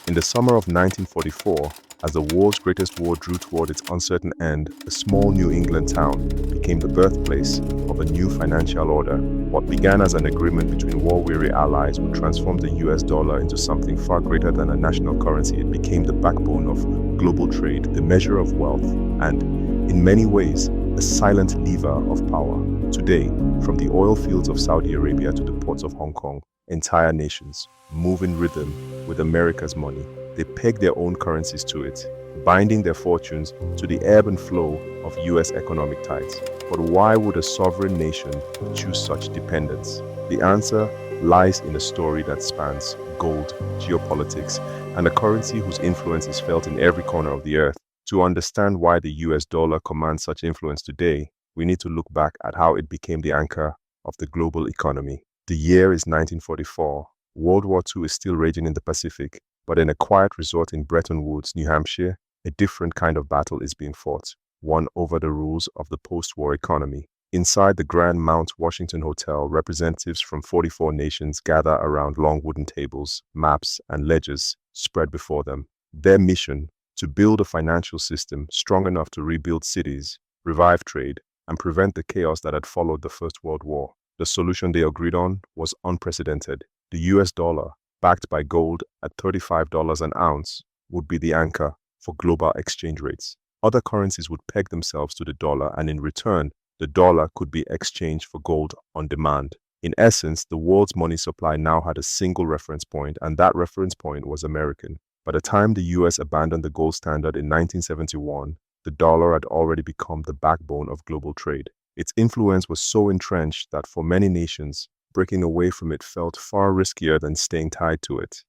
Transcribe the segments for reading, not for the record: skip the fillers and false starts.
In the summer of 1944, as the world's greatest war drew toward its uncertain end, a small New England town became the birthplace of a new financial order. What began as an agreement between war-weary allies would transform the US dollar into something far greater than a national currency. It became the backbone of global trade, the measure of wealth, and, in many ways, a silent lever of power. Today, from the oil fields of Saudi Arabia to the ports of Hong Kong, entire nations move in rhythm with America's money. They peg their own currencies to it, binding their fortunes to the ebb and flow of US economic tides. But why would a sovereign nation choose such dependence? The answer lies in a story that spans gold, geopolitics, and a currency whose influence is felt in every corner of the earth. To understand why the US dollar commands such influence today, we need to look back at how it became the anchor of the global economy. The year is 1944. World War II is still raging in the Pacific, but in a quiet resort in Bretton Woods, New Hampshire, a different kind of battle is being fought, one over the rules of the post-war economy. Inside the Grand Mount Washington Hotel, representatives from 44 nations gather around long wooden tables, maps, and ledgers spread before them. Their mission: to build a financial system strong enough to rebuild cities, revive trade, and prevent the chaos that had followed the First World War. The solution they agreed on was unprecedented. The US dollar, backed by gold at $35 an ounce, would be the anchor for global exchange rates. Other currencies would peg themselves to the dollar, and in return, the dollar could be exchanged for gold on demand. In essence, the world's money supply now had a single reference point, and that reference point was American. By the time the US abandoned the gold standard in 1971, the dollar had already become the backbone of global trade. Its influence was so entrenched that for many nations, breaking away from it felt far riskier than staying tied to it.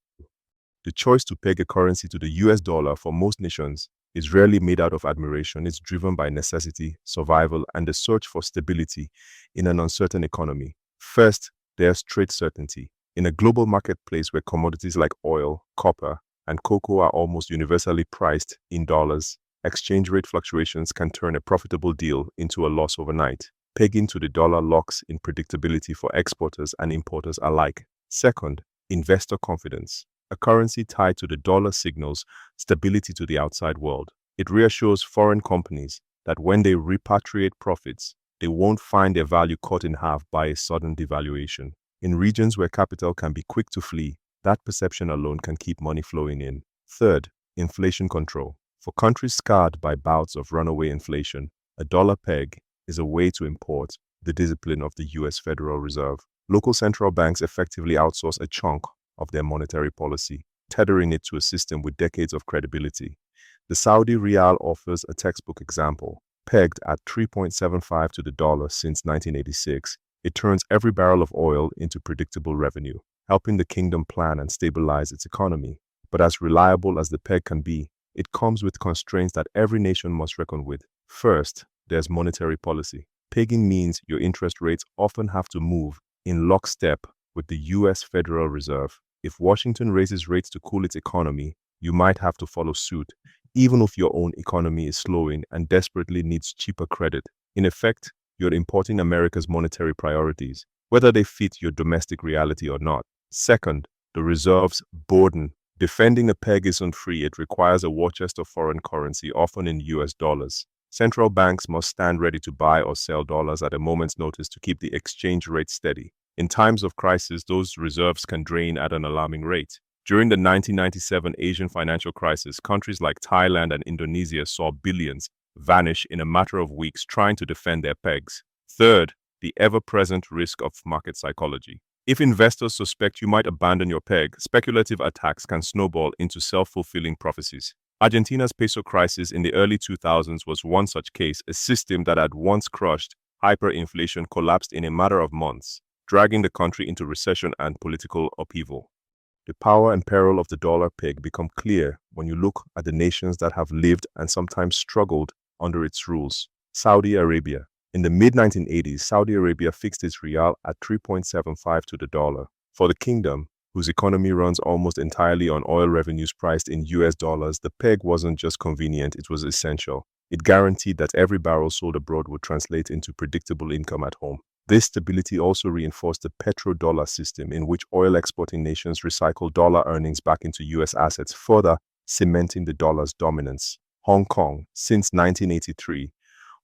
The choice to peg a currency to the US dollar for most nations is rarely made out of admiration. It's driven by necessity, survival, and the search for stability in an uncertain economy. First, there's trade certainty. In a global marketplace where commodities like oil, copper, and cocoa are almost universally priced in dollars, exchange rate fluctuations can turn a profitable deal into a loss overnight. Pegging to the dollar locks in predictability for exporters and importers alike. Second, investor confidence. A currency tied to the dollar signals stability to the outside world. It reassures foreign companies that when they repatriate profits, they won't find their value cut in half by a sudden devaluation. In regions where capital can be quick to flee, that perception alone can keep money flowing in. Third, inflation control. For countries scarred by bouts of runaway inflation, a dollar peg is a way to import the discipline of the US Federal Reserve. Local central banks effectively outsource a chunk of their monetary policy, tethering it to a system with decades of credibility. The Saudi Riyal offers a textbook example. Pegged at 3.75 to the dollar since 1986, it turns every barrel of oil into predictable revenue, helping the kingdom plan and stabilize its economy. But as reliable as the peg can be, it comes with constraints that every nation must reckon with. First, there's monetary policy. Pegging means your interest rates often have to move in lockstep with the US Federal Reserve. If Washington raises rates to cool its economy, you might have to follow suit, even if your own economy is slowing and desperately needs cheaper credit. In effect, you're importing America's monetary priorities, whether they fit your domestic reality or not. Second, the reserve's burden. Defending a peg isn't free. It requires a war chest of foreign currency, often in US dollars. Central banks must stand ready to buy or sell dollars at a moment's notice to keep the exchange rate steady. In times of crisis, those reserves can drain at an alarming rate. During the 1997 Asian financial crisis, countries like Thailand and Indonesia saw billions vanish in a matter of weeks trying to defend their pegs. Third, the ever-present risk of market psychology. If investors suspect you might abandon your peg, speculative attacks can snowball into self-fulfilling prophecies. Argentina's peso crisis in the early 2000s was one such case. A system that had once crushed hyperinflation collapsed in a matter of months, dragging the country into recession and political upheaval. The power and peril of the dollar peg become clear when you look at the nations that have lived and sometimes struggled under its rules. Saudi Arabia. In the mid-1980s, Saudi Arabia fixed its rial at 3.75 to the dollar. For the kingdom, whose economy runs almost entirely on oil revenues priced in US dollars, the peg wasn't just convenient, it was essential. It guaranteed that every barrel sold abroad would translate into predictable income at home. This stability also reinforced the petrodollar system, in which oil exporting nations recycle dollar earnings back into US assets, further cementing the dollar's dominance. Hong Kong. Since 1983,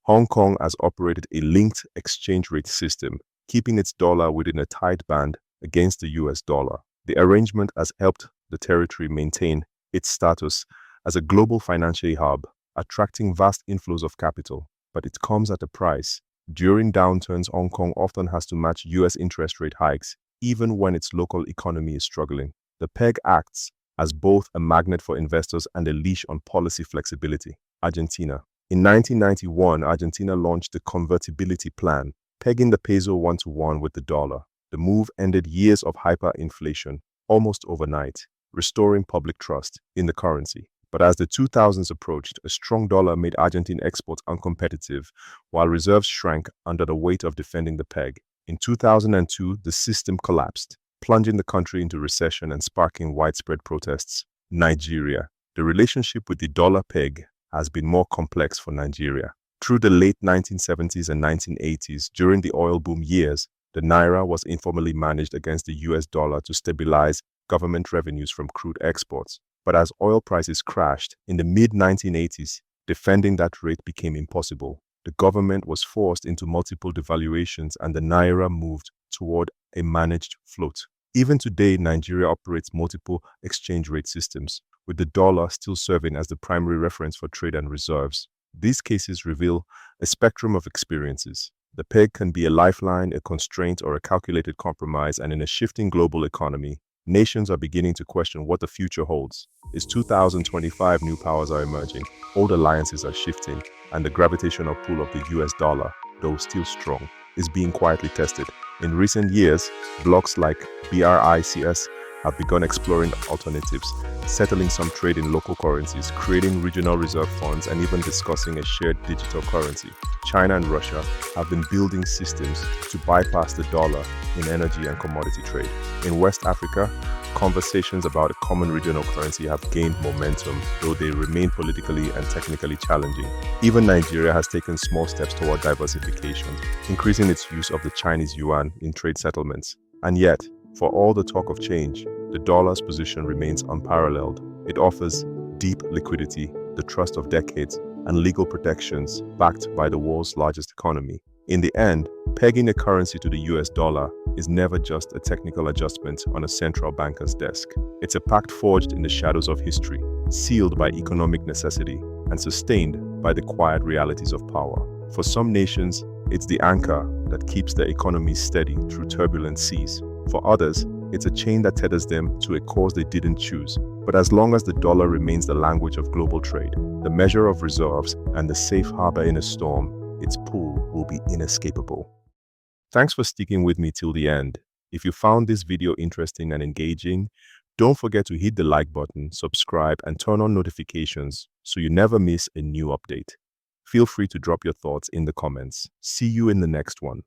Hong Kong has operated a linked exchange rate system, keeping its dollar within a tight band against the US dollar. The arrangement has helped the territory maintain its status as a global financial hub, attracting vast inflows of capital. But it comes at a price. During downturns, Hong Kong often has to match US interest rate hikes, even when its local economy is struggling. The peg acts as both a magnet for investors and a leash on policy flexibility. Argentina. In 1991, Argentina launched the convertibility plan, pegging the peso 1-to-1 with the dollar. The move ended years of hyperinflation almost overnight, restoring public trust in the currency. But as the 2000s approached, a strong dollar made Argentine exports uncompetitive, while reserves shrank under the weight of defending the peg. In 2002, the system collapsed, plunging the country into recession and sparking widespread protests. Nigeria. The relationship with the dollar peg has been more complex for Nigeria. Through the late 1970s and 1980s, during the oil boom years, the naira was informally managed against the US dollar to stabilize government revenues from crude exports. But as oil prices crashed in the mid-1980s, defending that rate became impossible. The government was forced into multiple devaluations and the naira moved toward a managed float. Even today, Nigeria operates multiple exchange rate systems, with the dollar still serving as the primary reference for trade and reserves. These cases reveal a spectrum of experiences. The peg can be a lifeline, a constraint, or a calculated compromise, and in a shifting global economy, nations are beginning to question what the future holds. It's 2025, new powers are emerging, old alliances are shifting, and the gravitational pull of the US dollar, though still strong, is being quietly tested. In recent years, blocs like BRICS have begun exploring alternatives, settling some trade in local currencies, creating regional reserve funds, and even discussing a shared digital currency. China and Russia have been building systems to bypass the dollar in energy and commodity trade. In West Africa, conversations about a common regional currency have gained momentum, though they remain politically and technically challenging. Even Nigeria has taken small steps toward diversification, increasing its use of the Chinese yuan in trade settlements. And yet, for all the talk of change, the dollar's position remains unparalleled. It offers deep liquidity, the trust of decades, and legal protections backed by the world's largest economy. In the end, pegging a currency to the US dollar is never just a technical adjustment on a central banker's desk. It's a pact forged in the shadows of history, sealed by economic necessity, and sustained by the quiet realities of power. For some nations, it's the anchor that keeps their economies steady through turbulent seas. For others, it's a chain that tethers them to a cause they didn't choose. But as long as the dollar remains the language of global trade, the measure of reserves, and the safe harbor in a storm, its pull will be inescapable. Thanks for sticking with me till the end. If you found this video interesting and engaging, don't forget to hit the like button, subscribe, and turn on notifications so you never miss a new update. Feel free to drop your thoughts in the comments. See you in the next one.